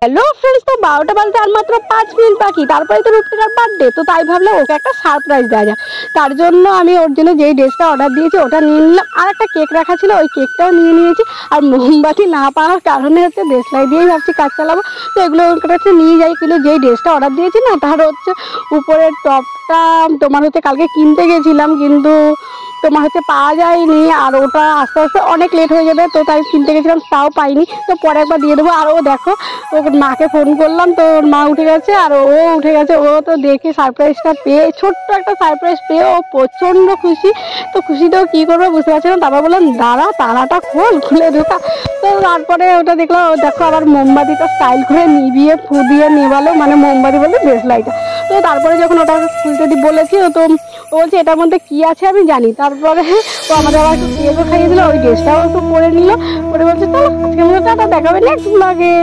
Hello friends, তো 12টা বাজতে আর মাত্র 5 মিনিট বাকি, তারপরে তো রূপটিকার বার্থডে। তো তাই ভাবলাম ওকে একটা সারপ্রাইজ দেওয়া যায়। তার জন্য আমি ওর জন্য যেই ড্রেসটা অর্ডার দিয়েছি ওটা নিয়ে নিলাম, আর একটা কেক রাখা ছিল ওই কেকটাও নিয়ে নিয়েছি। আর মোমবাতি না পাওয়ার কারণে হচ্ছে দেশলাই দিয়েই ভাবছি কাজ চালাবো। তো এগুলো ওর কাছে নিয়ে যাই, কিন্তু যেই ড্রেসটা অর্ডার দিয়েছি না তার হচ্ছে উপরের টপটা তোমার হচ্ছে কালকে কিনতে গেছিলাম, কিন্তু তোমার হচ্ছে পাওয়া যায়নি। আর ওটা আস্তে আস্তে অনেক লেট হয়ে যাবে, তো তাই কিনতে গেছিলাম তাও পাইনি। তো পরে একবার দিয়ে দেবো। আর ও দেখো, ওর মাকে ফোন করলাম, তো ওর মা উঠে গেছে আর ও উঠে গেছে। ও তো দেখে সারপ্রাইজটা পেয়ে, ছোট্ট একটা সারপ্রাইজ পেয়ে ও প্রচণ্ড খুশি। তো খুশিতেও কী করবো বুঝতে পারছি না। তারপর বললাম দাঁড়া, তালাটা খুলে ঢোকা। তো তারপরে ওটা দেখলাম, ও দেখো আবার মোমবাতিটা স্টাইল করে নিভিয়ে ফু দিয়ে নেবালো, মানে মোমবাতি বলতে দেশলাইটা। তো তারপরে যখন ওটা খুলতে বলেছি, ও তো বলছে এটার মধ্যে কি আছে আমি জানি। তারপরে ও আমাদের আবার একটু কেকও খাইয়ে দিল, ওই ড্রেসটাও একটু পরে নিল। পরে বলছে চলো আজকের মতো টাটা, দেখাবে নেক্সট ব্লগে।